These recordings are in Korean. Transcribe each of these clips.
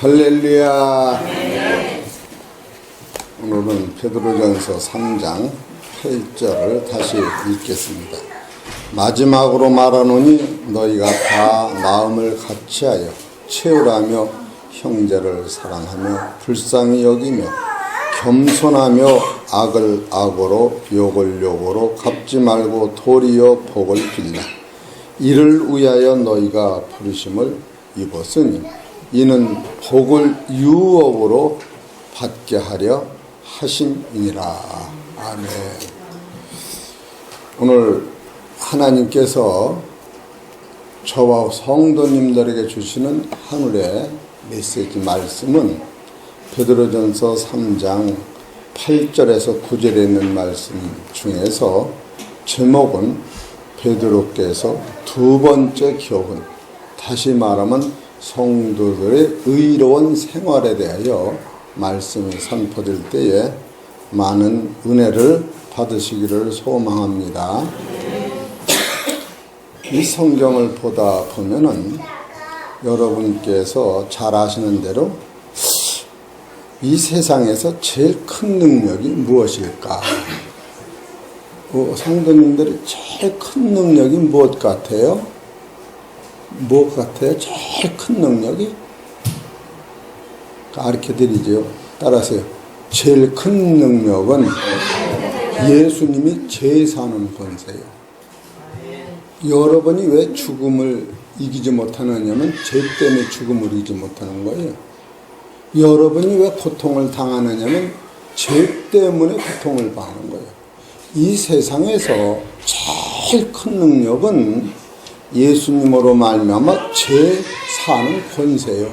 할렐루야. 오늘은 베드로전서 3장 8절을 다시 읽겠습니다. 마지막으로 말하노니 너희가 다 마음을 같이하여 채우라며 형제를 사랑하며 불쌍히 여기며 겸손하며 악을 악으로 욕을 욕으로 갚지 말고 도리어 복을 빌라. 이를 위하여 너희가 부르심을 입었으니 이는 복을 유업으로 받게 하려 하심이니라. 아멘. 오늘 하나님께서 저와 성도님들에게 주시는 하늘의 메시지 말씀은 베드로전서 3장 8절에서 9절에 있는 말씀 중에서 제목은 베드로께서 두 번째 교훈, 다시 말하면 성도들의 의로운 생활에 대하여 말씀이 선포될 때에 많은 은혜를 받으시기를 소망합니다. 이 성경을 보다 보면은 여러분께서 잘 아시는 대로 이 세상에서 제일 큰 능력이 무엇일까? 성도님들이 제일 큰 능력이 무엇 같아요? 무엇 같아요? 제일 큰 능력이? 가르쳐 드리죠. 따라서요. 제일 큰 능력은 예수님이 제사하는 권세예요. 여러분이 왜 죽음을 이기지 못하느냐면 죄 때문에 죽음을 이기지 못하는 거예요. 여러분이 왜 고통을 당하느냐면 죄 때문에 고통을 당하는 거예요. 이 세상에서 제일 큰 능력은 예수님으로 말미암아 죄 사는 권세예요.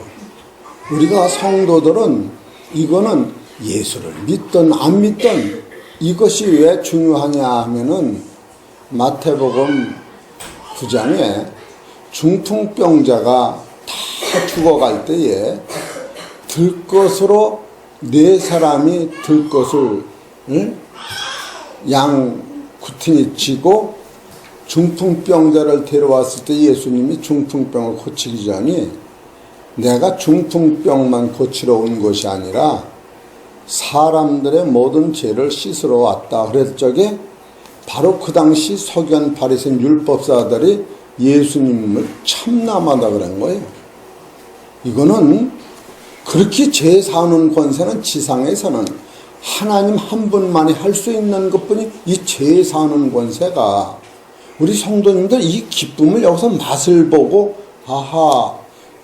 우리가 성도들은 이거는 예수를 믿든 안 믿든 이것이 왜 중요하냐 하면은 마태복음 9장에 중풍병자가 다 죽어갈 때에 들것으로 네 사람이 들것을 양 구퉁이 치고 중풍병자를 데려왔을 때 예수님이 중풍병을 고치기 전에 내가 중풍병만 고치러 온 것이 아니라 사람들의 모든 죄를 씻으러 왔다 그랬을 적에 바로 그 당시 서기관 바리새인 율법사들이 예수님을 참남하다 그런 거예요. 이거는 그렇게 죄 사는 권세는 지상에서는 하나님 한 분만이 할 수 있는 것뿐이 이 죄 사는 권세가 우리 성도님들 이 기쁨을 여기서 맛을 보고 아하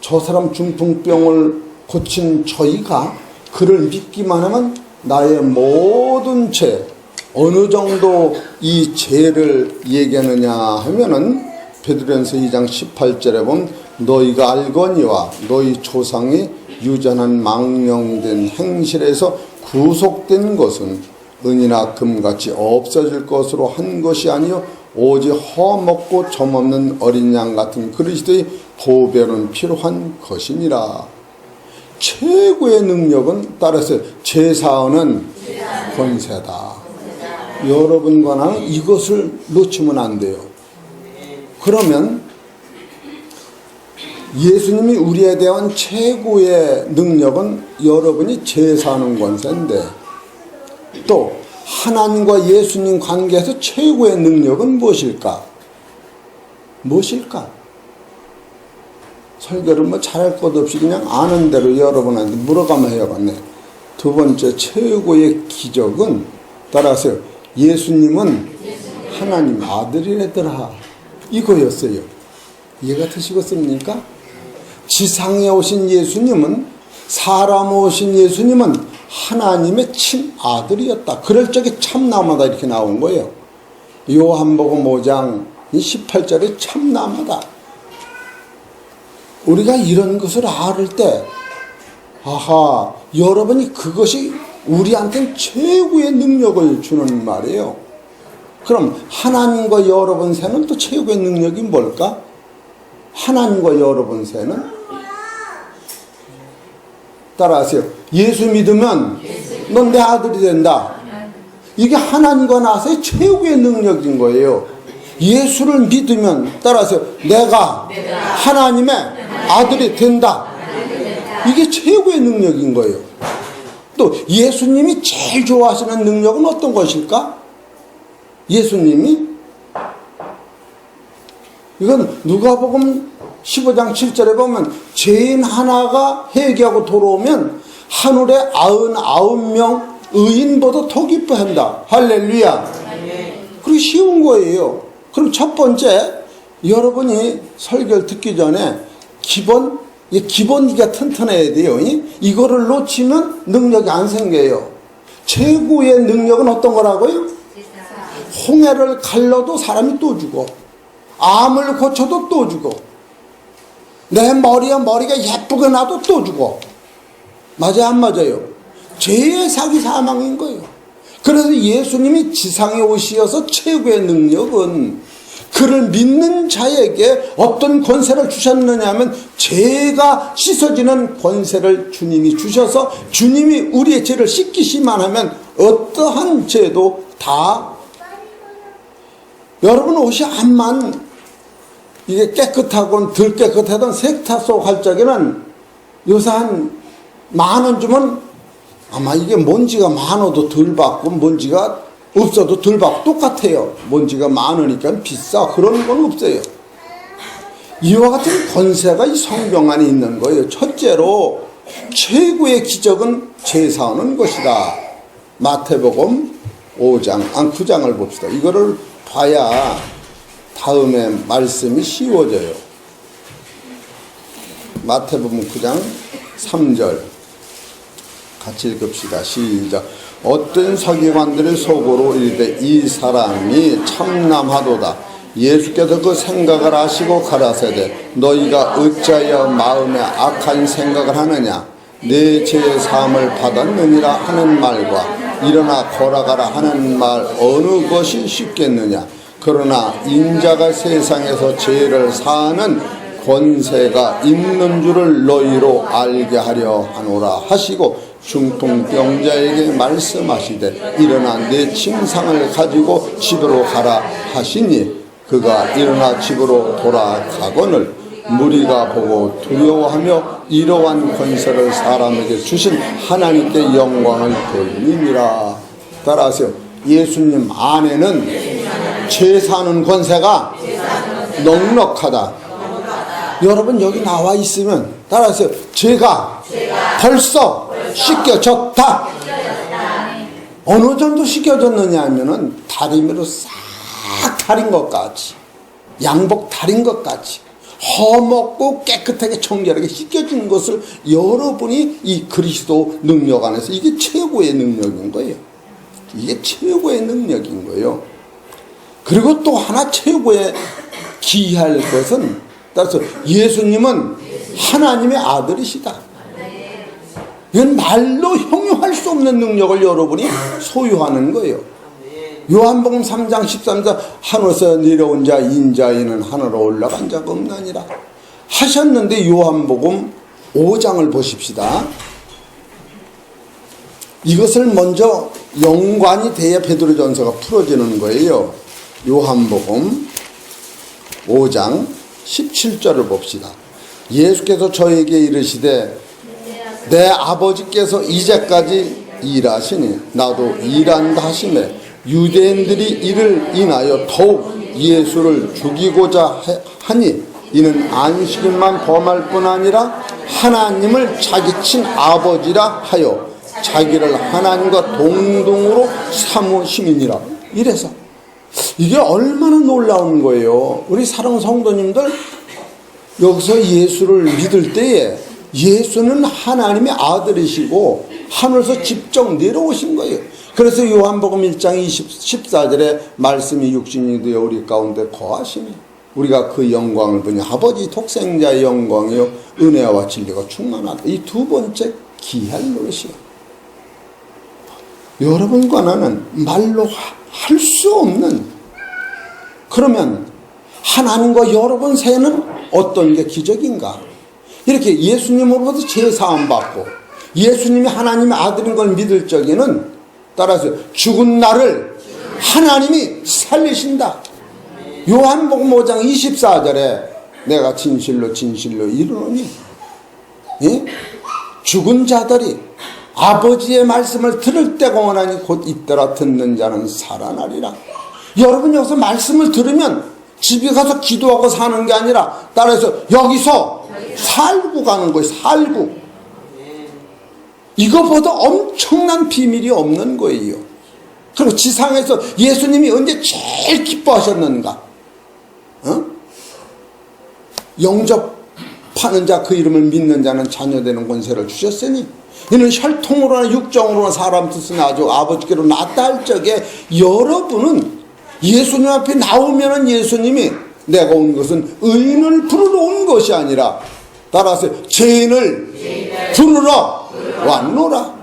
저 사람 중풍병을 고친 저희가 그를 믿기만 하면 나의 모든 죄 어느 정도 이 죄를 얘기하느냐 하면은 베드로전서 2장 18절에 보면 너희가 알거니와 너희 조상이 유전한 망령된 행실에서 구속된 것은 은이나 금같이 없어질 것으로 한 것이 아니요 오직 허먹고 점없는 어린 양 같은 그리스도의 보배는 필요한 것이니라. 최고의 능력은 따라서 제사하는 권세다. 여러분과 나는 이것을 놓치면 안 돼요. 그러면 예수님이 우리에 대한 최고의 능력은 여러분이 제사하는 권세인데 또 하나님과 예수님 관계에서 최고의 능력은 무엇일까? 무엇일까? 설교를 뭐 잘할 것 없이 그냥 아는 대로 여러분한테 물어가면 해야겠네. 두 번째 최고의 기적은 따라서 예수님은 하나님 아들이래더라. 이거였어요. 이해가 되시겠습니까? 지상에 오신 예수님은 사람 오신 예수님은 하나님의 친아들이었다. 그럴 적에 참남하다 이렇게 나온 거예요. 요한복음 5장 18절에 참남하다. 우리가 이런 것을 알을 때 아하 여러분이 그것이 우리한테는 최고의 능력을 주는 말이에요. 그럼 하나님과 여러분 새는 또 최고의 능력이 뭘까? 하나님과 여러분 새는 따라하세요. 예수 믿으면 넌 내 아들이 된다. 이게 하나님과 나서의 최고의 능력인 거예요. 예수를 믿으면 따라서 내가 하나님의 아들이 된다. 이게 최고의 능력인 거예요. 또 예수님이 제일 좋아하시는 능력은 어떤 것일까? 예수님이 이건 누가복음 15장 7절에 보면 죄인 하나가 회개하고 돌아오면 하늘에 99명 의인보다 더 기뻐한다. 할렐루야. 그리고 쉬운 거예요. 그럼 첫 번째, 여러분이 설교를 듣기 전에 기본기가 튼튼해야 돼요. 이거를 놓치면 능력이 안 생겨요. 최고의 능력은 어떤 거라고요? 홍해를 갈라도 사람이 또 죽어. 암을 고쳐도 또 죽어. 내 머리가 예쁘게 나도 또 죽어. 맞아요, 안 맞아요? 죄의 사기 사망인 거예요. 그래서 예수님이 지상에 오시어서 최고의 능력은 그를 믿는 자에게 어떤 권세를 주셨느냐 하면 죄가 씻어지는 권세를 주님이 주셔서 주님이 우리의 죄를 씻기시만 하면 어떠한 죄도 다 여러분 옷이 암만 이게 깨끗하건 덜 깨끗하던 세탁소 갈 적에는 요새 한 10,000원 주면 아마 이게 먼지가 많아도 덜 받고 먼지가 없어도 덜 받고 똑같아요. 먼지가 많으니까 비싸. 그런 건 없어요. 이와 같은 권세가 이 성경 안에 있는 거예요. 첫째로 최고의 기적은 죄 사하는 것이다. 마태복음 9장을 봅시다. 이거를 봐야 다음에 말씀이 쉬워져요. 마태복음 9장 3절 같이 읽읍시다. 시작. 어떤 서기관들의 속으로 이르되 이 사람이 참남하도다. 예수께서 그 생각을 아시고 가라사대 너희가 어찌하여 마음에 악한 생각을 하느냐. 내 죄의 사함을 받았느니라 하는 말과 일어나 걸어가라 하는 말 어느 것이 쉽겠느냐. 그러나 인자가 세상에서 죄를 사하는 권세가 있는 줄을 너희로 알게 하려 하노라 하시고 중풍병자에게 말씀하시되 일어나 내 침상을 가지고 집으로 가라 하시니 그가 일어나 집으로 돌아가거늘 무리가 보고 두려워하며 이러한 권세를 사람에게 주신 하나님께 영광을 돌리니라. 따라하세요. 예수님 안에는 죄 사는 권세가 넉넉하다. 여러분 여기 나와 있으면 따라하세요. 죄가 벌써 씻겨졌다. 어느 정도 씻겨졌느냐 하면은 다리미로 싹 다린 것 같이, 양복 다린 것 같이 허먹고 깨끗하게 청결하게 씻겨진 것을 여러분이 이 그리스도 능력 안에서 이게 최고의 능력인 거예요. 이게 최고의 능력인 거예요. 그리고 또 하나 최고의 기이할 것은 따라서 예수님은 하나님의 아들이시다. 이건 말로 형용할 수 없는 능력을 여러분이 소유하는 거예요. 요한복음 3장 13절 하늘에서 내려온 자 인자에는 하늘로 올라간 자가 없나니라 하셨는데 요한복음 5장을 보십시다. 이것을 먼저 연관이 돼야 베드로전서가 풀어지는 거예요. 요한복음 5장 17절을 봅시다. 예수께서 저에게 이르시되 내 아버지께서 이제까지 일하시니 나도 일한다 하시매 유대인들이 이를 인하여 더욱 예수를 죽이고자 하니 이는 안식일만 범할 뿐 아니라 하나님을 자기 친 아버지라 하여 자기를 하나님과 동등으로 삼으심이니라. 이래서 이게 얼마나 놀라운 거예요. 우리 사랑하는 성도님들 여기서 예수를 믿을 때에 예수는 하나님의 아들이시고 하늘에서 직접 내려오신 거예요. 그래서 요한복음 1장 14절에 말씀이 육신이 되어 우리 가운데 거하시니 우리가 그 영광을 보니 아버지 독생자의 영광이요 은혜와 진리가 충만하다. 이 두 번째 귀할 노릇이요. 여러분과 나는 말로 할 수 없는, 그러면 하나님과 여러분 사이는 어떤 게 기적인가? 이렇게 예수님으로부터 죄사함 받고 예수님이 하나님의 아들인 걸 믿을 적에는 따라서 죽은 나를 하나님이 살리신다. 요한복음 5장 24절에 내가 진실로 진실로 이르노니 죽은 자들이 아버지의 말씀을 들을 때가 오나니 곧 이때라 듣는 자는 살아나리라. 여러분 여기서 말씀을 들으면 집에 가서 기도하고 사는 게 아니라 따라서 여기서 살고 가는 거예요. 살고. 이거보다 엄청난 비밀이 없는 거예요. 그리고 지상에서 예수님이 언제 제일 기뻐하셨는가? 영접하는 자 그 이름을 믿는 자는 자녀되는 권세를 주셨으니 이는 혈통으로나 육정으로나 사람 뜻은 아주 아버지께로 낳았다 할 적에 여러분은 예수님 앞에 나오면은 예수님이 내가 온 것은 의인을 부르러 온 것이 아니라 따라서 죄인을 부르러 왔노라.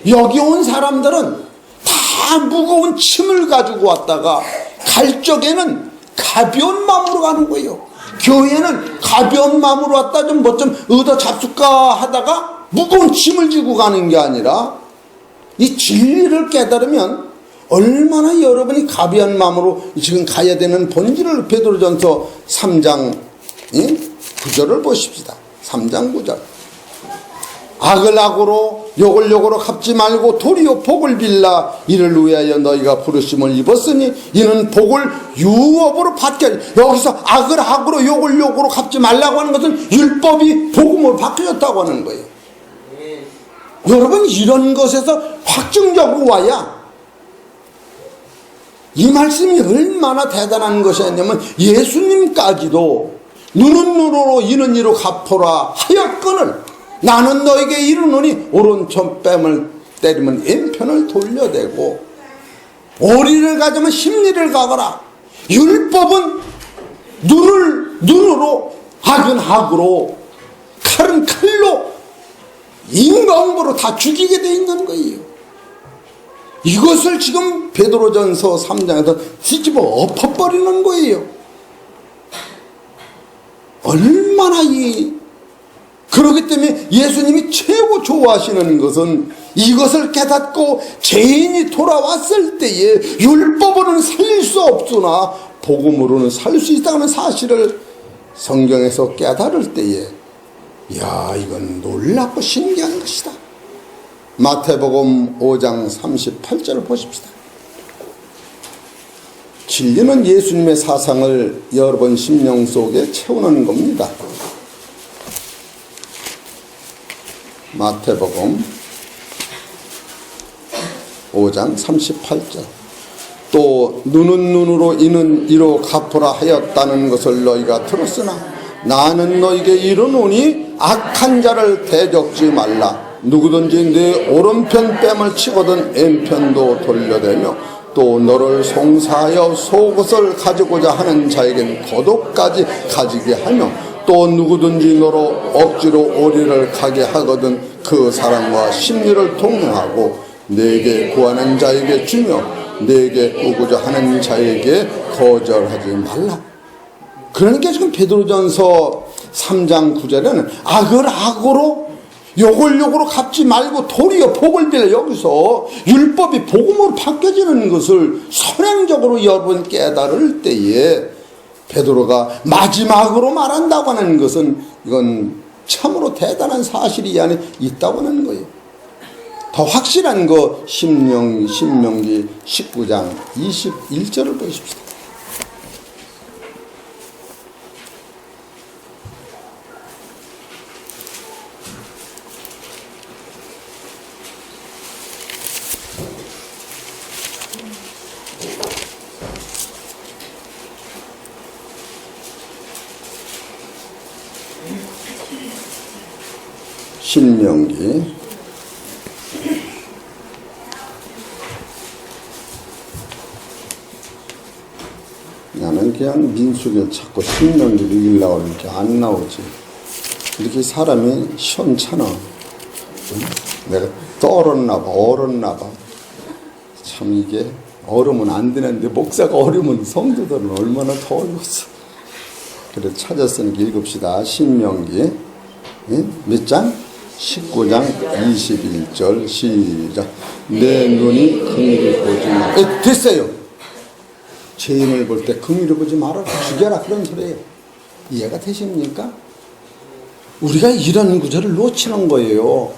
여기 온 사람들은 다 무거운 짐을 가지고 왔다가 갈 적에는 가벼운 마음으로 가는 거예요. 교회는 가벼운 마음으로 왔다 좀 뭐 좀 얻어 잡술까 하다가 무거운 짐을 지고 가는 게 아니라 이 진리를 깨달으면 얼마나 여러분이 가벼운 마음으로 지금 가야 되는 본질을 베드로전서 3장 9절을 보십시다. 3장 9절. 악을 악으로 욕을 욕으로 갚지 말고 도리어 복을 빌라. 이를 위하여 너희가 부르심을 입었으니 이는 복을 유업으로 받게 하리. 여기서 악을 악으로 욕을 욕으로 갚지 말라고 하는 것은 율법이 복음으로 바뀌었다고 하는 거예요. 여러분 이런 것에서 확증적으로 와야 이 말씀이 얼마나 대단한 것이었냐면 예수님까지도 눈은 눈으로 이는 이로 갚으라 하였거늘 나는 너에게 이르노니 오른손 뺨을 때리면 왼편을 돌려대고 오리를 가지면 십리를 가거라. 율법은 눈으로 악은 악으로 칼은 칼로 인과응보로 다 죽이게 돼 있는 거예요. 이것을 지금 베드로전서 3장에서 뒤집어 엎어버리는 거예요. 얼마나 그렇기 때문에 예수님이 최고 좋아하시는 것은 이것을 깨닫고 죄인이 돌아왔을 때에 율법으로는 살릴 수 없으나 복음으로는 살 수 있다는 사실을 성경에서 깨달을 때에 야 이건 놀랍고 신기한 것이다. 마태복음 5장 38절을 보십시다. 진리는 예수님의 사상을 여러분 심령 속에 채우는 겁니다. 마태복음 5장 38절. 또 눈은 눈으로 이는 이로 갚으라 하였다는 것을 너희가 들었으나 나는 너희에게 이르노니 악한 자를 대적지 말라. 누구든지 내 오른편 뺨을 치거든 왼편도 돌려대며 또 너를 송사하여 속옷을 가지고자 하는 자에겐 겉옷까지 가지게 하며 또 누구든지 너로 억지로 오리를 가게 하거든 그 사람과 심리를 동행하고 내게 구하는 자에게 주며 내게 오고자 하는 자에게 거절하지 말라. 그러니까 지금 베드로전서 3장 9절에는 악을 악으로 욕을 욕으로 갚지 말고 도리어 복을 빌라. 여기서 율법이 복음으로 바뀌어지는 것을 선행적으로 여러분 깨달을 때에 베드로가 마지막으로 말한다고 하는 것은 이건 참으로 대단한 사실이 이 안에 있다고 하는 거예요. 더 확실한 거 신명기 19장 21절을 보십시오. 신명기 나는 그냥 민수기를 찾고 신명기를 읽으려고 하는데 안 나오지. 이렇게 사람이 시원찮아. 내가 떨었나 봐, 얼었나 봐. 참 이게 얼으면 안 되는데 목사가 얼으면 성도들은 얼마나 더 얼었어. 그래 찾았으니까 읽읍시다. 신명기 몇 장? 19장 21절 시작. 내 눈이 긍휼을 보지 마. 됐어요. 죄인을 볼 때 긍휼을 보지 마라. 죽여라. 그런 소리예요. 이해가 되십니까? 우리가 이런 구절을 놓치는 거예요.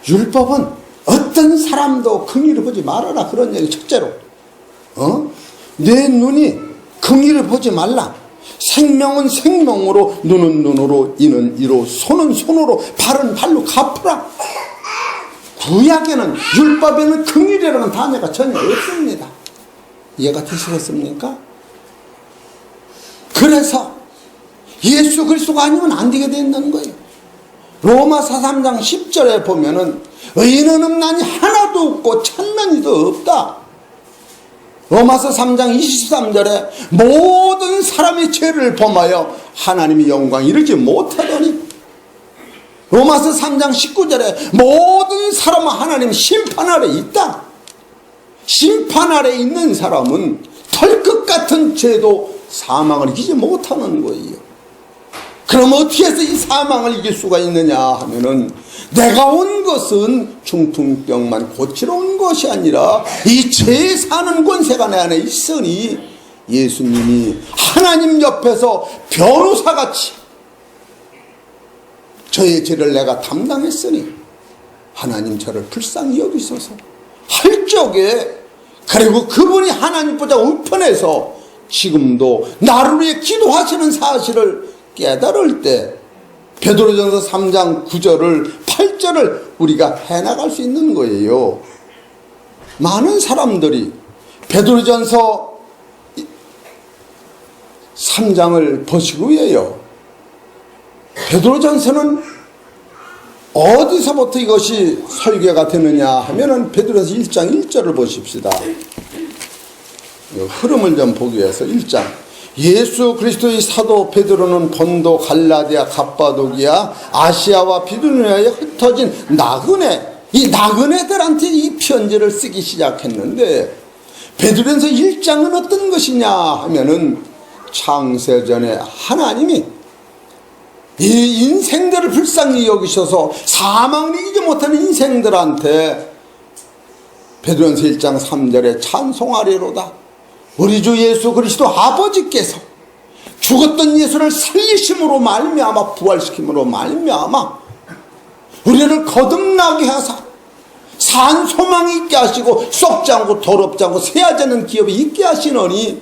율법은 어떤 사람도 긍휼을 보지 말아라, 그런 얘기. 첫째로 내 눈이 긍휼을 보지 말라. 생명은 생명으로, 눈은 눈으로, 이는 이로, 손은 손으로, 발은 발로 갚으라. 구약에는, 율법에는 긍휼이라는 단어가 전혀 없습니다. 이해가 되시겠습니까? 그래서 예수 그리스도가 아니면 안 되게 된다는 거예요. 로마서 3장 10절에 보면은 의인은 없나니 하나도 없고 찾는 이도 없다. 로마서 3장 23절에 모든 사람이 죄를 범하여 하나님의 영광 이르지 못하더니, 로마서 3장 19절에 모든 사람은 하나님 심판 아래 있다. 심판 아래 있는 사람은 털끝 같은 죄도 사망을 이기지 못하는 거예요. 그럼 어떻게 해서 이 사망을 이길 수가 있느냐 하면은, 내가 온 것은 중풍병만 고치러 온 것이 아니라 이 죄 사는 권세가 내 안에 있으니, 예수님이 하나님 옆에서 변호사같이 저의 죄를 내가 담당했으니 하나님 저를 불쌍히 여기소서 할 적에, 그리고 그분이 하나님보다 우편해서 지금도 나를 위해 기도하시는 사실을 깨달을 때, 베드로전서 3장 9절을 8절을 우리가 해나갈 수 있는 거예요. 많은 사람들이 베드로전서 3장을 보시고요, 베드로전서는 어디서부터 이것이 설계가 되느냐 하면은 베드로전서 1장 1절을 보십시다. 흐름을 좀 보기 위해서 1장. 예수 그리스도의 사도 베드로는 본도, 갈라디아, 갑바도기아, 아시아와 비두니아에 흩어진 나그네, 이 나그네들한테 이 편지를 쓰기 시작했는데, 베드로전서 1장은 어떤 것이냐 하면은 창세전에 하나님이 이 인생들을 불쌍히 여기셔서 사망을 이기지 못하는 인생들한테 베드로전서 1장 3절에 찬송하리로다. 우리 주 예수 그리스도 아버지께서 죽었던 예수를 살리심으로 말미암아, 부활시킴으로 말미암아 우리를 거듭나게 하사 산 소망이 있게 하시고 썩지 않고 더럽지 않고 새하지 않는 기업이 있게 하시노니,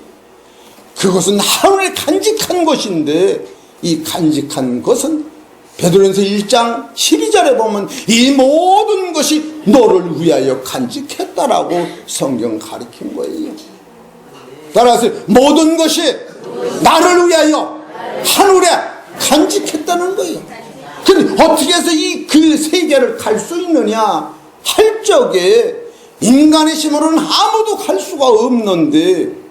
그것은 하늘에 간직한 것인데, 이 간직한 것은 베드로전서 1장 12절에 보면 이 모든 것이 너를 위하여 간직했다라고 성경 가르친 거예요. 따라서 모든 것이 나를 위하여 하늘에 간직했다는 거예요. 근데 어떻게 해서 이 그 세계를 갈 수 있느냐 할 적에, 인간의 힘으로는 아무도 갈 수가 없는데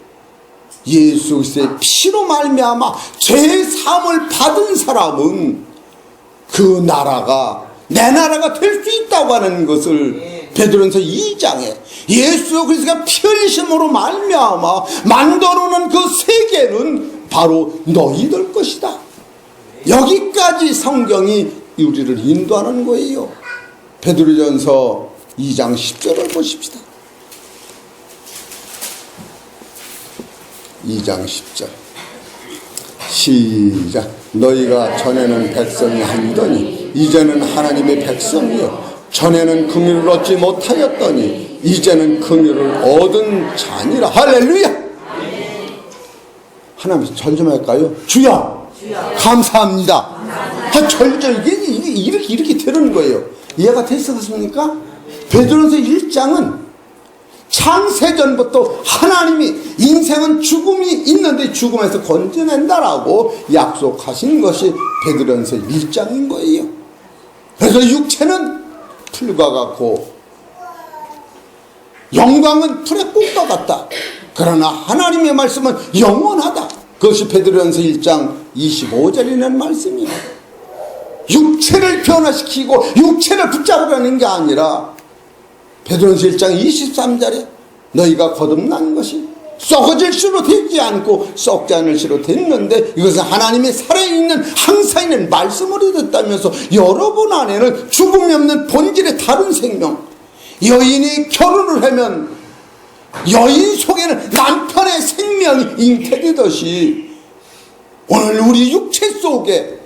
예수 그리스도의 피로 말미암아 죄 사함을 받은 사람은 그 나라가 내 나라가 될 수 있다고 하는 것을 베드로전서 2장에 예수 그리스도가 피 흘리심으로 말미암아 만들어놓은 그 세계는 바로 너희들 것이다. 여기까지 성경이 우리를 인도하는 거예요. 베드로전서 2장 10절을 보십시다. 2장 10절 시작. 너희가 전에는 백성이 아니더니 이제는 하나님의 백성이요 전에는 긍휼을 얻지 못하였더니 이제는 긍휼을 얻은 자니라. 할렐루야. 하나님 절 좀 할까요? 주여 감사합니다. 절절 이렇게 되는 거예요. 이해가 되셨습니까? 베드로전서 1장은 창세전부터 하나님이 인생은 죽음이 있는데 죽음에서 건져낸다라고 약속하신 것이 베드로전서 1장인 거예요. 그래서 육체는 풀과 같고 영광은 풀의 꽃과 같다. 그러나 하나님의 말씀은 영원하다. 그것이 베드로전서 1장 25절이라는 말씀이에요. 육체를 변화시키고 육체를 붙잡으라는 게 아니라 베드로전서 1장 23절에 너희가 거듭난 것이 썩어질 수로 되지 않고 썩지 않을 수로 됐는데, 이것은 하나님의 살아있는 항상 있는 말씀으로 됐다면서 여러분 안에는 죽음이 없는 본질의 다른 생명, 여인이 결혼을 하면 여인 속에는 남편의 생명이 잉태되듯이 오늘 우리 육체 속에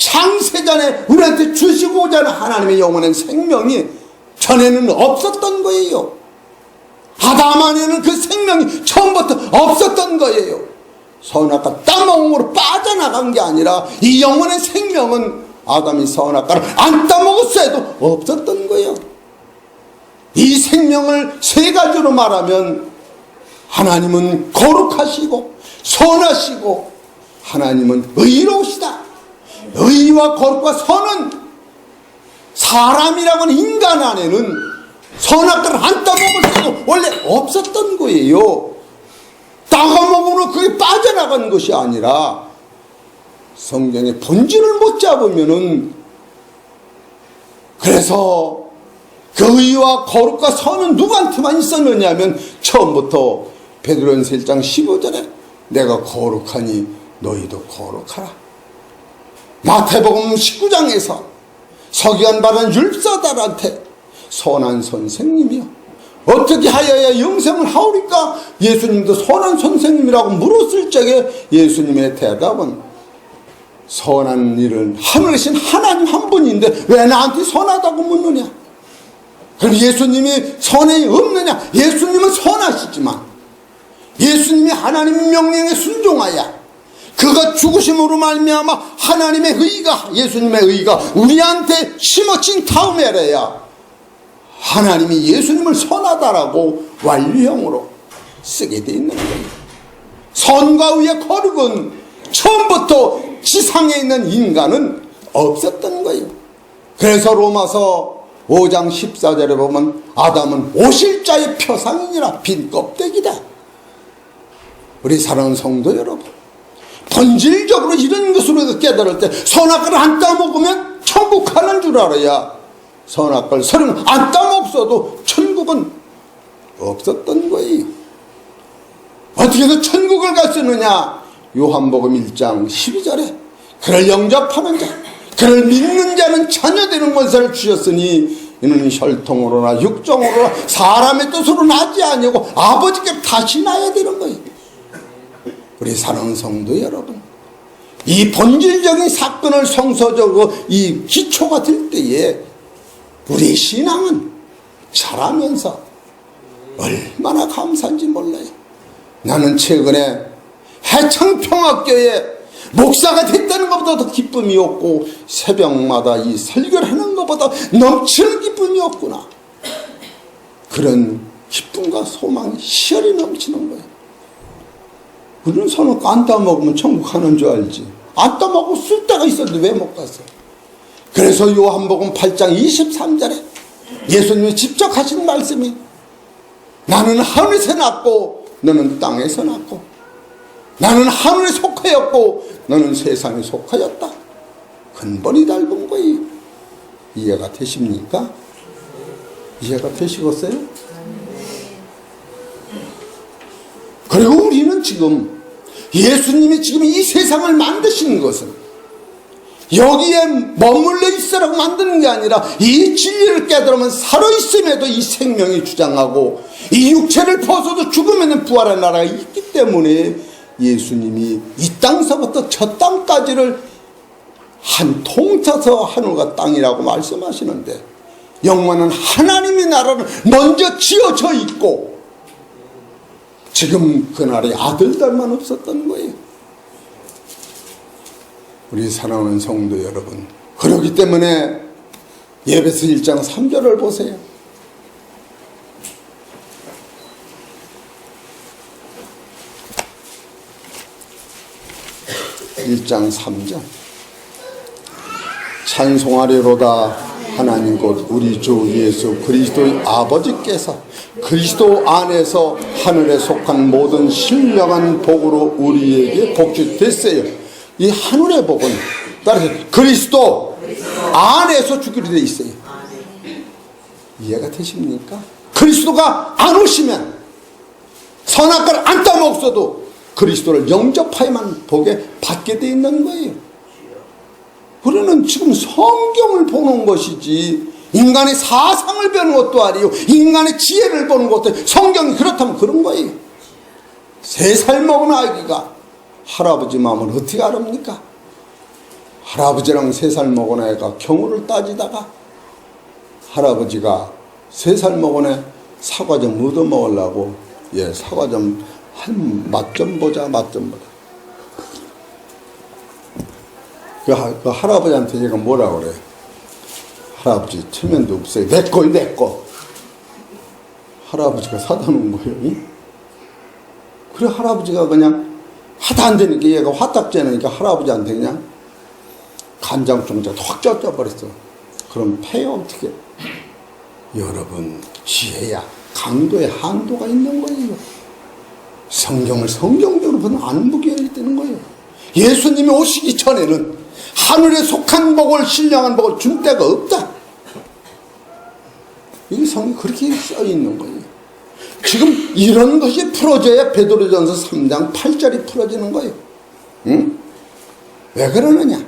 창세전에 우리한테 주시고자 하는 하나님의 영원한 생명이 전에는 없었던 거예요. 아담 안에는 그 생명이 처음부터 없었던 거예요. 선악과 따먹음으로 빠져나간 게 아니라 이 영원한 생명은 아담이 선악과를 안 따먹었어도 없었던 거예요. 이 생명을 세 가지로 말하면 하나님은 거룩하시고 선하시고 하나님은 의로우시다. 의와 거룩과 선은 사람이라고 하는 인간 안에는 선악과를 안 따먹을 수도 원래 없었던 거예요. 따가먹으로 그게 빠져나간 것이 아니라 성경의 본질을 못 잡으면은, 그래서 그 의와 거룩과 선은 누구한테만 있었느냐 하면 처음부터 베드로전서 1장 15절에 내가 거룩하니 너희도 거룩하라. 마태복음 19장에서 서기관 바른 율사달한테 선한 선생님이요 어떻게 하여야 영생을 하오리까? 예수님도 선한 선생님이라고 물었을 적에 예수님의 대답은 선한 일은 하늘이신 하나님 한 분인데 왜 나한테 선하다고 묻느냐? 그럼 예수님이 선이 없느냐? 예수님은 선하시지만 예수님이 하나님 명령에 순종하여 그가 죽으심으로 말미암아 하나님의 의가, 예수님의 의가 우리한테 심어진 다음에래야 하나님이 예수님을 선하다라고 완료형으로 쓰게 돼 있는 거예요. 선과 의의 거룩은 처음부터 지상에 있는 인간은 없었던 거예요. 그래서 로마서 5장 14절에 보면 아담은 오실자의 표상이니라 빈 껍데기다. 우리 사랑하는 성도 여러분, 본질적으로 이런 것으로 깨달을 때 선악과를 안 따먹으면 천국 가는 줄 알아야 선악과를 설령 안 따먹어도 천국은 없었던 거예요. 어떻게 해서 천국을 갈 수 있느냐? 요한복음 1장 12절에 그를 영접하는 자, 그를 믿는 자는 자녀 되는 권세를 주셨으니 이는 혈통으로나 육정으로나 사람의 뜻으로 나지 아니고 아버지께 다시 나야 되는 거예요. 우리 사랑하는 성도 여러분, 이 본질적인 사건을 성서적으로 이 기초가 될 때에 우리 신앙은 자라면서 얼마나 감사한지 몰라요. 나는 최근에 해창평학교에 목사가 됐다는 것보다 더 기쁨이 없고 새벽마다 이 설교를 하는 것보다 넘치는 기쁨이 없구나. 그런 기쁨과 소망이 시열이 넘치는 거예요. 우리는 선악과 안 따먹으면 천국 가는 줄 알지. 안 따먹고 쓸 데가 있었는데 왜 못 갔어? 그래서 요한복음 8장 23절에 예수님이 직접 하신 말씀이 나는 하늘에서 났고 너는 땅에서 났고 나는 하늘에 속하였고 너는 세상에 속하였다. 근본이 닮은 거예요. 이해가 되십니까? 이해가 되시겠어요? 그리고 우리는 지금 예수님이 지금 이 세상을 만드신 것은 여기에 머물러 있으라고 만드는 게 아니라 이 진리를 깨달으면 살아있음에도 이 생명이 주장하고 이 육체를 벗어도 죽으면 부활의 나라가 있기 때문에 예수님이 이 땅서부터 저 땅까지를 한 통쳐서 하늘과 땅이라고 말씀하시는데 영원한 하나님의 나라는 먼저 지어져 있고 지금 그날의 아들들만 없었던 거예요. 우리 사랑하는 성도 여러분, 그렇기 때문에 예배서 1장 3절을 보세요. 1장 3절 찬송하리로다 하나님 곧 우리 주 예수 그리스도의 아버지께서 그리스도 안에서 하늘에 속한 모든 신령한 복으로 우리에게 복주됐어요. 이 하늘의 복은 따라서 그리스도 안에서 주기로 되어 있어요. 이해가 되십니까? 그리스도가 안 오시면 선악과를 안 따먹어도 그리스도를 영접하여만 복에 받게 되어 있는 거예요. 우리는 지금 성경을 보는 것이지 인간의 사상을 배우는 것도 아니요 인간의 지혜를 보는 것도 아니요. 성경이 그렇다면 그런 거예요. 3살 먹은 아기가 할아버지 마음을 어떻게 알합니까? 할아버지랑 3살 먹은 애가 경우를 따지다가 할아버지가 3살 먹은 애 사과 좀 얻어 먹으려고 사과 좀 한 맛 좀 보자. 그 할아버지한테 제가 뭐라 그래? 할아버지 체면도 없어요. 내 거. 할아버지가 사다 놓은 거예요. 그래 할아버지가 그냥 하다 안 되니까 얘가 화딱지니까 할아버지한테 그냥 간장종자 확 쪄버렸어. 그럼 패요 어떻게? 여러분 지혜야 강도에 한도가 있는 거예요. 성경을 성경대로 보면 안 보게 되는 거예요. 예수님이 오시기 전에는 하늘에 속한 복을 신령한 복을 준 때가 없다. 이 성경이 그렇게 써 있는 거예요. 지금 이런 것이 풀어져야 베드로전서 3장 8절이 풀어지는 거예요. 응? 왜 그러느냐?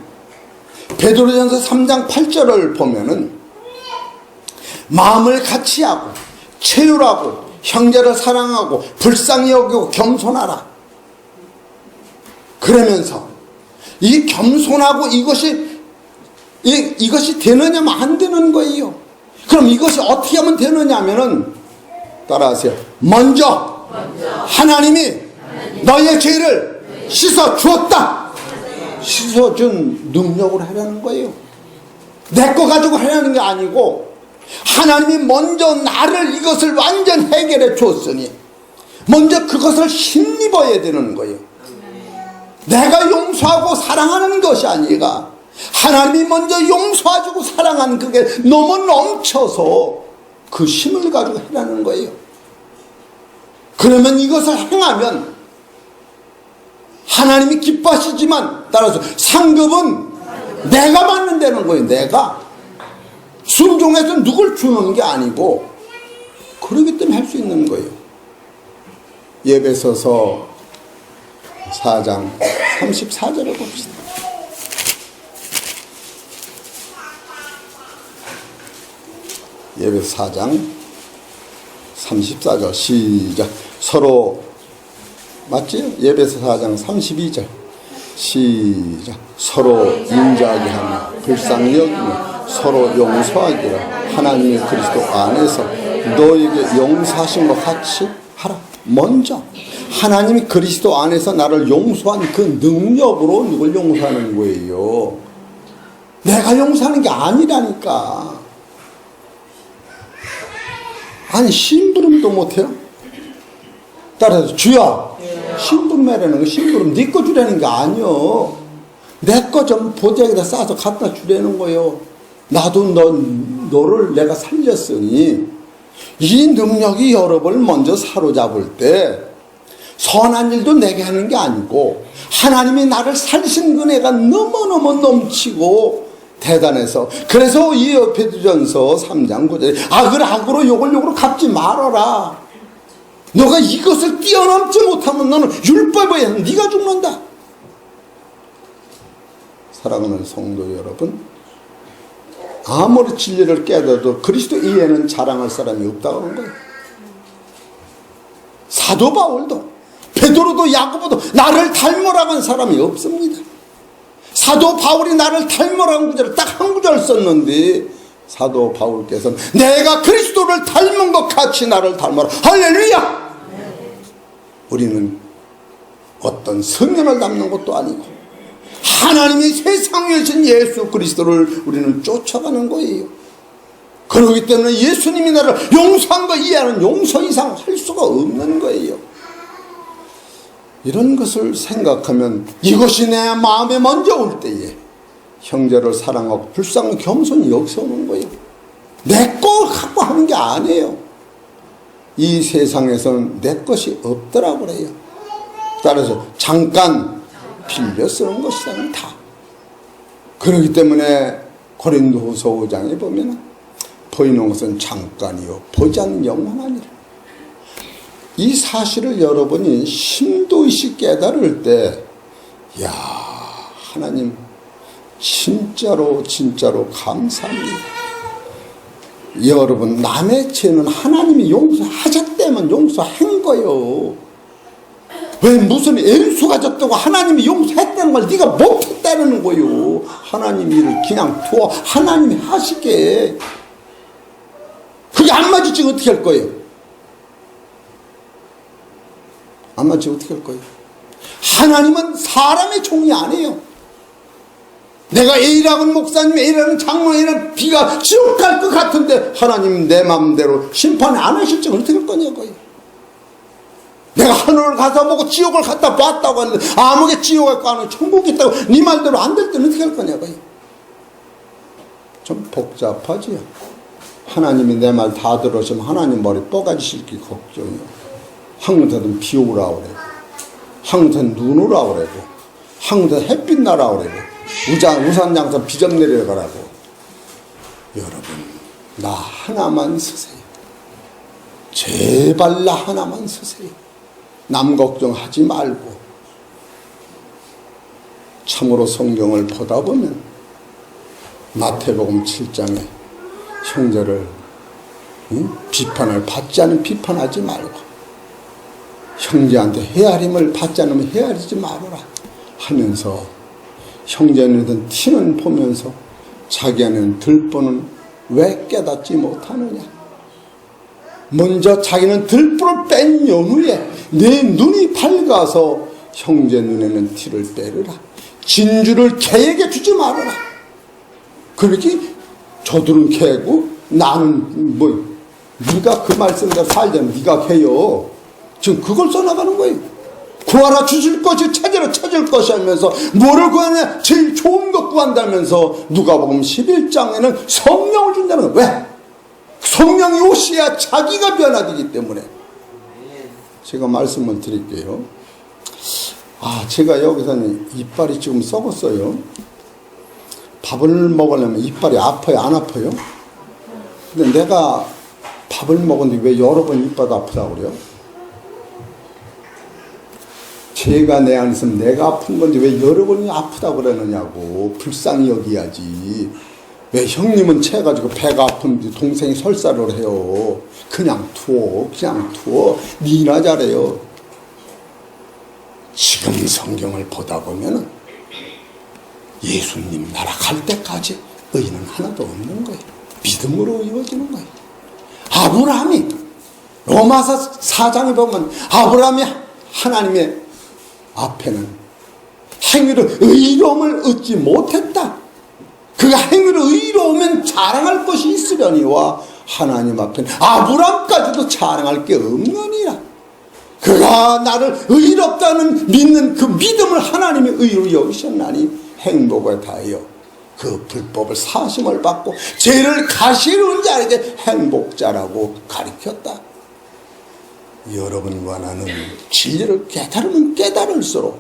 베드로전서 3장 8절을 보면은 마음을 같이하고 체휼하고 형제를 사랑하고 불쌍히 여기고 겸손하라. 그러면서 이 겸손하고 이것이 되느냐면 안 되는 거예요. 그럼 이것이 어떻게 하면 되느냐 하면은 따라하세요. 먼저 하나님이 너의 죄를 씻어 주었다. 씻어준 능력으로 하려는 거예요. 내 거 가지고 하려는 게 아니고 하나님이 먼저 나를 이것을 완전 해결해 줬으니 먼저 그것을 힘입어야 되는 거예요. 내가 용서하고 사랑하는 것이 아니라 하나님이 먼저 용서해주고 사랑한 그게 너무 넘쳐서 그 힘을 가지고 하라는 거예요. 그러면 이것을 행하면 하나님이 기뻐하시지만 따라서 상급은 내가 받는다는 거예요. 내가 순종해서 누굴 주는 게 아니고 그러기 때문에 할 수 있는 거예요. 에베소서 4장 34절을 봅시다. 에베소 4장 34절 시작. 서로 맞지요? 에베소 4장 32절 시작. 서로 인자하게 하며 불쌍히 여기며 서로 용서하기를 하나님의 그리스도 안에서 너에게 용서하신 것 같이 하라. 먼저 하나님이 그리스도 안에서 나를 용서한 그 능력으로 누굴 용서하는 거예요. 내가 용서하는 게 아니라니까. 아니 심부름도 못해요? 따라서 주여 심부름하라는 거 심부름 네 거 주라는 게 아니요. 내 거 좀 보자기다 싸서 갖다 주라는 거요. 나도 너를 내가 살렸으니 이 능력이 여러분을 먼저 사로잡을 때 선한 일도 내게 하는 게 아니고 하나님이 나를 살리신 은혜가 너무너무 넘치고 대단해서 그래서 이 베드로전서 3장 9절에 악을 악으로 욕을 욕으로 갚지 말아라. 너가 이것을 뛰어넘지 못하면 너는 율법에 네가 죽는다. 사랑하는 성도 여러분, 아무리 진리를 깨달아도 그리스도 이외에는 자랑할 사람이 없다고 하는 거예요. 사도 바울도 베드로도 야고보도 나를 닮으라고 한 사람이 없습니다. 사도 바울이 나를 닮으라는 구절을 딱 한 구절 썼는데 사도 바울께서는 내가 그리스도를 닮은 것 같이 나를 닮아라. 할렐루야. 우리는 어떤 성령을 닮는 것도 아니고 하나님이 세상에 오신 예수 그리스도를 우리는 쫓아가는 거예요. 그렇기 때문에 예수님이 나를 용서한 거 이하는 용서 이상 할 수가 없는 거예요. 이런 것을 생각하면 이것이 내 마음에 먼저 올 때에 형제를 사랑하고 불쌍히 겸손히 여기서 오는 거예요. 내 거 갖고 하는 게 아니에요. 이 세상에서는 내 것이 없더라고 그래요. 따라서 잠깐 빌려 쓰는 것이라는 다. 그렇기 때문에 고린도후서 5장에 보면 보이는 것은 잠깐이요 보자는 영원하니라. 이 사실을 여러분이 심도 있이 깨달을 때, 야 하나님 진짜로 감사합니다. 여러분 남의 죄는 하나님이 용서하셨다면 용서한 거요. 왜 무슨 엠수가 졌다고 하나님이 용서했다는 걸 네가 못했다는 거요. 하나님이 이를 그냥 두어 하나님이 하시게. 그게 안 맞을지 어떻게 할 거예요? 안 맞지 어떻게 할 거예요? 하나님은 사람의 종이 아니에요. 내가 A라는 목사님, A라는 장로, A라는 B가 지옥 갈 것 같은데 하나님 내 마음대로 심판 안 하실지 어떻게 할 거냐고요. 내가 하늘을 가서 보고 지옥을 갔다 봤다고 하는데 아무게 지옥 갈거 아니고 천국 있다고 네 말대로 안 될 때는 어떻게 할 거냐고요. 좀 복잡하지요. 하나님이 내 말 다 들으시면 하나님 머리 뻐가지실 게 걱정이요. 항상 비 오라 그래고 항상 눈 오라 그래고 항상 햇빛 나라 그래고 우산 양산 비 좀 내려가라고. 여러분 나 하나만 쓰세요. 제발 나 하나만 쓰세요. 남 걱정하지 말고. 참으로 성경을 보다 보면 마태복음 7장에 형제를 비판을 받지 않으면 비판하지 말고 형제한테 헤아림을 받지 않으면 헤아리지 말아라 하면서 형제는 티는 보면서 자기 안에는 들보는 왜 깨닫지 못하느냐. 먼저 자기는 들보를 뺀 연후에 내 눈이 밝아서 형제 눈에는 티를 빼르라. 진주를 개에게 주지 말아라. 그렇게 저들은 개고 나는 네가 그 말씀대로 살자면 네가 개요. 지금 그걸 써나가는 거예요. 구하라 주실 것이 찾으라 찾을 것이 하면서 뭐를 구하냐 제일 좋은 것 구한다면서 누가복음 11장에는 성령을 준다는 거예요. 왜? 성령이 오셔야 자기가 변화되기 때문에. 제가 말씀을 드릴게요. 제가 여기서는 이빨이 지금 썩었어요. 밥을 먹으려면 이빨이 아파요 안 아파요? 근데 내가 밥을 먹었는데 왜 여러 번 이빨이 아프다고 그래요? 죄가 내 안에 있으면 내가 아픈 건데 왜 여러 번이 아프다고 그러느냐고. 불쌍히 여기야지. 왜 형님은 체가지고 배가 아픈데 동생이 설사를 해요. 그냥 두어 니나 잘해요. 지금 성경을 보다 보면은 예수님 나라 갈 때까지 의인은 하나도 없는 거예요. 믿음으로 이루어지는 거예요. 아브라함이 로마서 4장에 보면 아브라함이 하나님의 앞에는 행위로 의로움을 얻지 못했다. 그가 행위로 의로우면 자랑할 것이 있으려니와 하나님 앞에는 아브라함까지도 자랑할 게 없느니라. 그가 나를 의롭다는 믿는 그 믿음을 하나님의 의로 여기셨나니 행복을 다하여 그 불법을 사심을 받고 죄를 가시는 자에게 행복자라고 가르쳤다. 여러분과 나는 진리를 깨달으면 깨달을수록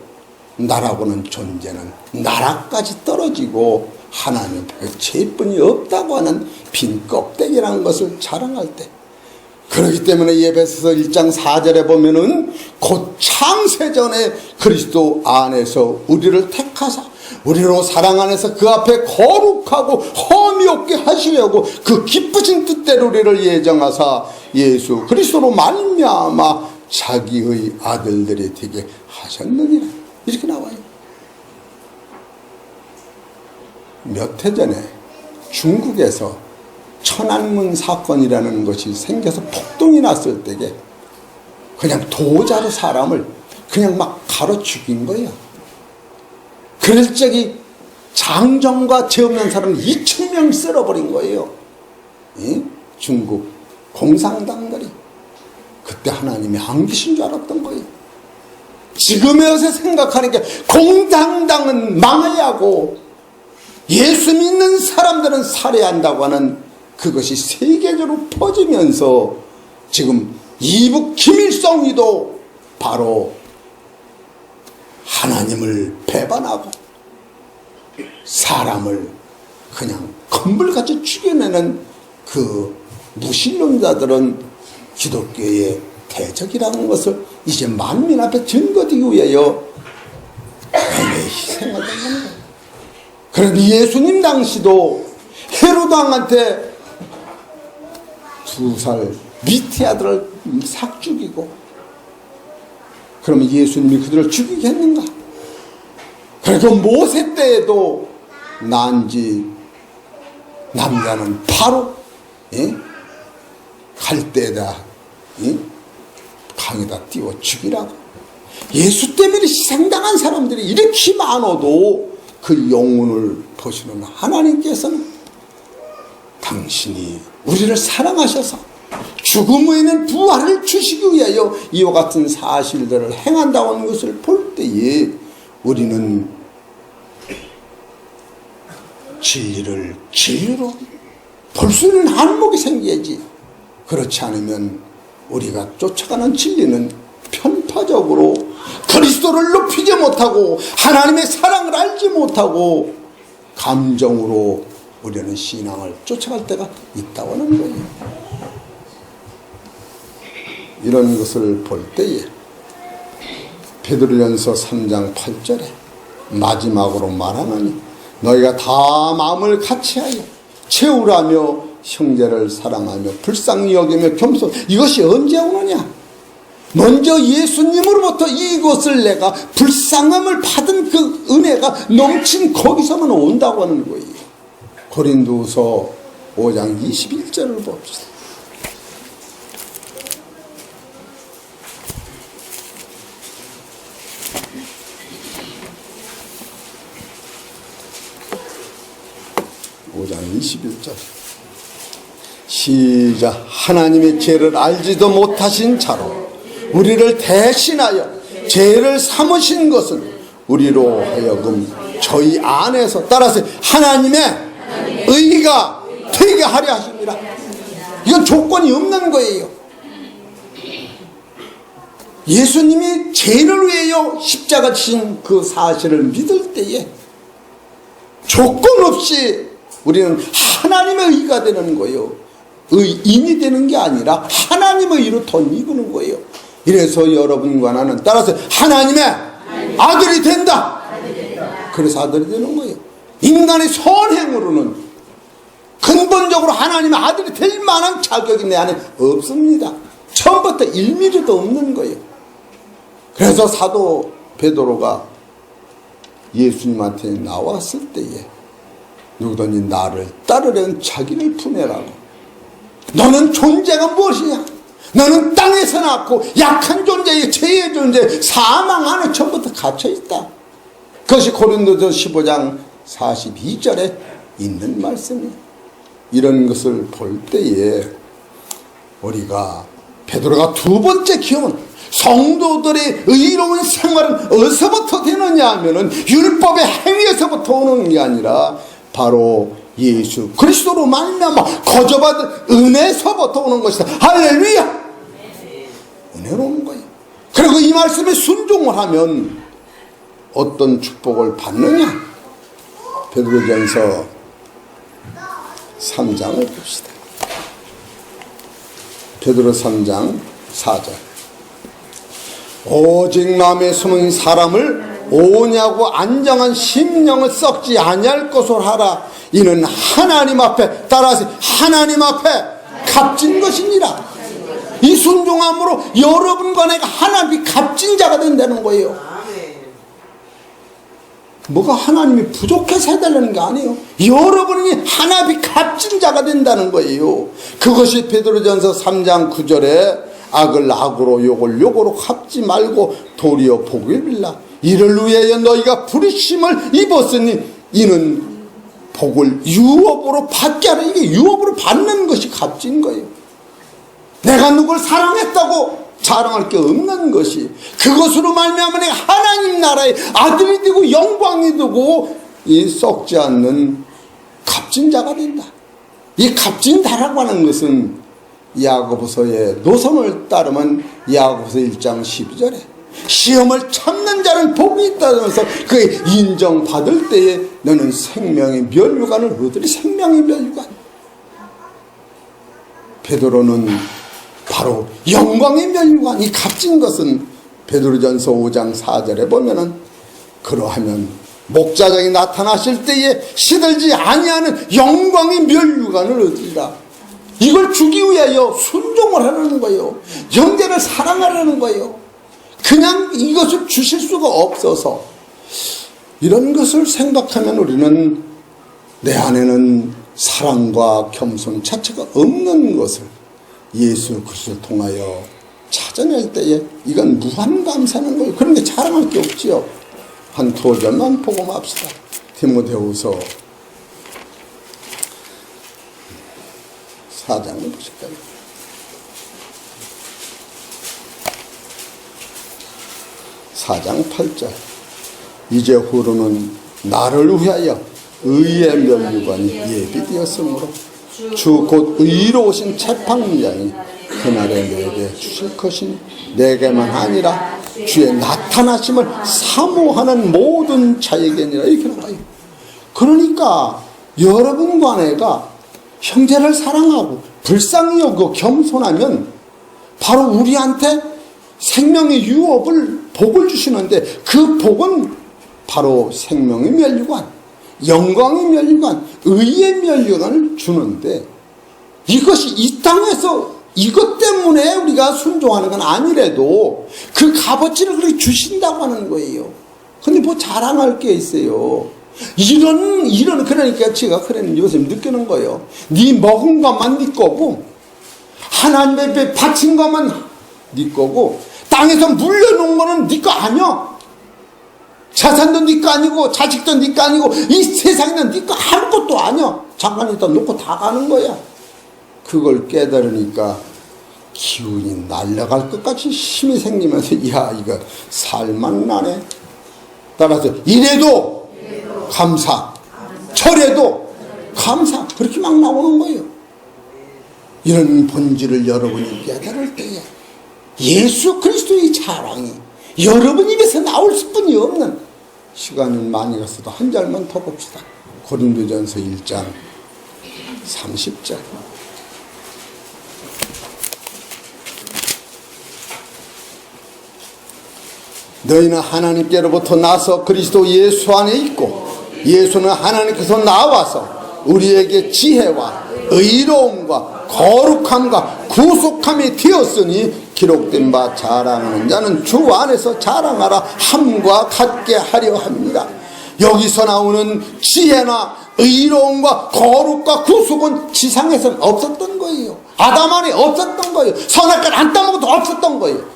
나라고는 존재는 나라까지 떨어지고 하나님 죄뿐이 없다고 하는 빈 껍데기라는 것을 자랑할 때, 그렇기 때문에 에베소서 1장 4절에 보면은 곧 창세전에 그리스도 안에서 우리를 택하사 우리로 사랑 안에서 그 앞에 거룩하고 험이 없게 하시려고 그 기쁘신 뜻대로 우리를 예정하사 예수 그리스도로 말미암아 자기의 아들들이 되게 하셨느니라. 이렇게 나와요. 몇 해 전에 중국에서 천안문 사건이라는 것이 생겨서 폭동이 났을 때에 그냥 도자로 사람을 그냥 막 가로 죽인 거예요. 그럴 적이 장정과 죄 없는 사람을 2,000명 쓸어버린 거예요. 중국 공산당들이. 그때 하나님이 안 계신 줄 알았던 거예요. 지금에 와서 생각하는 게 공산당은 망해야 하고 예수 믿는 사람들은 살해한다고 하는 그것이 세계적으로 퍼지면서 지금 이북 김일성이도 바로 하나님을 배반하고 사람을 그냥 건물같이 죽여내는 그 무신론자들은 기독교의 대적이라는 것을 이제 만민 앞에 증거되기 위하여 희생을 하는 거예요. 그럼 예수님 당시도 헤로드 왕한테 2살 밑에 아들을 싹 죽이고 그러면 예수님이 그들을 죽이겠는가? 그래서 모세 때에도 난지 남자는 바로 갈대에다 강에다 띄워 죽이라고. 예수 때문에 희생당한 사람들이 이렇게 많아도 그 영혼을 보시는 하나님께서는 당신이 우리를 사랑하셔서 죽음 후에는 부활을 주시기 위하여 이와 같은 사실들을 행한다고 하는 것을 볼 때에 우리는 진리를 진리로 볼 수 있는 안목이 생겨야지. 그렇지 않으면 우리가 쫓아가는 진리는 편파적으로 그리스도를 높이지 못하고 하나님의 사랑을 알지 못하고 감정으로 우리는 신앙을 쫓아갈 때가 있다고 하는 거예요. 이런 것을 볼 때에 베드로전서 3장 8절에 마지막으로 말하노니 너희가 다 마음을 같이하여 채우라며 형제를 사랑하며 불쌍히 여기며 겸손. 이것이 언제 오느냐? 먼저 예수님으로부터 이것을 내가 불쌍함을 받은 그 은혜가 넘친 거기서만 온다고 하는 거예요. 고린도후서 5장 21절을 봅시다. 시작. 하나님의 죄를 알지도 못하신 자로 우리를 대신하여 죄를 삼으신 것은 우리로 하여금 저희 안에서 따라서 하나님의 의가 되게 하려 하십니다. 이건 조건이 없는 거예요. 예수님이 죄를 위하여 십자가 지신 그 사실을 믿을 때에 조건 없이 우리는 하나님의 의가 되는 거예요. 의인이 되는 게 아니라 하나님의 의로 덧입는 거예요. 이래서 여러분과 나는 따라서 하나님의 아들이 된다. 그래서 아들이 되는 거예요. 인간의 선행으로는 근본적으로 하나님의 아들이 될 만한 자격이 내 안에 없습니다. 처음부터 1mm도 없는 거예요. 그래서 사도 베드로가 예수님한테 나왔을 때에 누구든지 나를 따르려는 자기를 분해라고. 너는 존재가 무엇이냐? 너는 땅에서 낳고 약한 존재의 죄의 존재 사망 안에 처음부터 갇혀있다. 그것이 고린도서 15장 42절에 있는 말씀이에요. 이런 것을 볼 때에 우리가 베드로가 두 번째 기원 성도들의 의로운 생활은 어디서부터 되느냐 하면은 율법의 행위에서부터 오는 게 아니라 바로 예수 그리스도로 말미암아 거저받은 은혜에서부터 오는 것이다. 할렐루야. 은혜로 오는 거예요. 그리고 이 말씀에 순종을 하면 어떤 축복을 받느냐? 베드로전서 3장을 봅시다. 베드로 3장 4절. 오직 남의 숨은 사람을 오냐고 안정한 심령을 썩지 아니할 것으로 하라. 이는 하나님 앞에 따라서 하나님 앞에 값진 것이니라. 이 순종함으로 여러분과 내가 하나님이 값진 자가 된다는 거예요. 뭐가 하나님이 부족해서 해달라는 게 아니에요. 여러분이 하나님이 값진 자가 된다는 거예요. 그것이 베드로전서 3장 9절에 악을 악으로 욕을 욕으로 갚지 말고 도리어 복을 빌라. 이를 위하여 너희가 부르심을 입었으니 이는 복을 유업으로 받게 하라. 이게 유업으로 받는 것이 값진 거예요. 내가 누굴 사랑했다고 자랑할 게 없는 것이 그것으로 말미암아 내가 하나님 나라의 아들이 되고 영광이 되고 이 썩지 않는 값진 자가 된다. 이 값진 자라고 하는 것은 야고보서의 노선을 따르면 야고보서 1장 12절에 시험을 참는 자는 복이 있다면서 그의 인정받을 때에 너는 생명의 면류관을 얻으리. 생명의 면류관. 베드로는 바로 영광의 면류관. 이 값진 것은 베드로전서 5장 4절에 보면은 그러하면 목자장이 나타나실 때에 시들지 아니하는 영광의 면류관을 얻으리라. 이걸 주기 위하여 순종을 하라는 거예요. 형제를 사랑하라는 거예요. 그냥 이것을 주실 수가 없어서 이런 것을 생각하면 우리는 내 안에는 사랑과 겸손 자체가 없는 것을 예수 그리스도를 통하여 찾아낼 때에 이건 무한 감사하는 거예요. 그런 게 자랑할 게 없지요. 한 두어 절만 보고 맙시다. 디모데후서 4장을 보실까요? (4장 8절) 이제후로는 나를 위하여 의의 면류관이 예비되었으므로 주 곧 의로우신 재판장이 그날에 내게 주실 것이니 내게만 아니라 주의 나타나심을 사모하는 모든 자에게니라. 이렇게 나와요. 그러니까 여러분과 내가 형제를 사랑하고 불쌍히 여기고 겸손하면 바로 우리한테 생명의 유업을 복을 주시는데 그 복은 바로 생명의 면류관, 영광의 면류관, 의의 면류관을 주는데 이것이 이 땅에서 이것 때문에 우리가 순종하는 건 아니래도 그 값어치를 그렇게 주신다고 하는 거예요. 근데 뭐 자랑할 게 있어요. 이런 그러니까 제가 그런 요새 느끼는 거예요. 네 먹은 것만 네 거고 하나님 앞에 바친 것만 네 거고 땅에서 물려놓은 거는 네 거 아니야. 자산도 네 거 아니고 자식도 네 거 아니고 이 세상에는 네 거 아무것도 아니야. 잠깐이다 놓고 다 가는 거야. 그걸 깨달으니까 기운이 날아갈 것까지 힘이 생기면서 야 이거 살만나네. 따라서 이래도 감사, 저래도 감사, 그렇게 막 나오는 거예요. 이런 본질을 여러분이 깨달을 때에 예수 그리스도의 자랑이 여러분 입에서 나올 수뿐이 없는, 시간은 많이 갔어도 한 절만 더 봅시다. 고린도전서 1장 30절. 너희는 하나님께로부터 나서 그리스도 예수 안에 있고 예수는 하나님께서 나와서 우리에게 지혜와 의로움과 거룩함과 구속함이 되었으니 기록된 바 자랑하는 자는 주 안에서 자랑하라 함과 같게 하려 합니다. 여기서 나오는 지혜나 의로움과 거룩과 구속은 지상에서는 없었던 거예요. 아담 안에 없었던 거예요. 선악과를 안 따먹어도 없었던 거예요.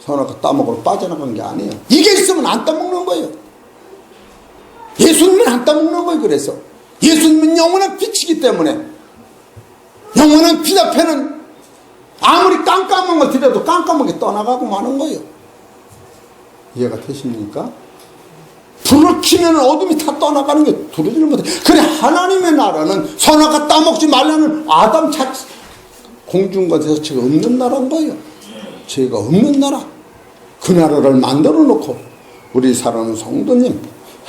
선악과 따먹으러 빠져나간 게 아니에요. 이게 있으면 안 따먹는 거예요. 예수님은 안 따먹는 거예요. 그래서 예수님은 영원한 빛이기 때문에 영원한 빛 앞에는 아무리 깜깜한 걸 드려도 깜깜하게 떠나가고 마는 거예요. 이해가 되십니까? 불을 켜면 어둠이 다 떠나가는 게 두려지를 못해. 그래 하나님의 나라는 선악과 따먹지 말라는 아담 자체 공중과 대자체가 없는 나라인 거예요. 죄가 없는 나라. 그 나라를 만들어 놓고 우리 사랑하는 성도님,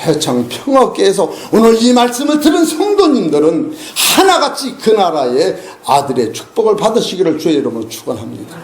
해창 평화교회에서 오늘 이 말씀을 들은 성도님들은 하나같이 그 나라의 아들의 축복을 받으시기를 주의 이름으로 축원합니다.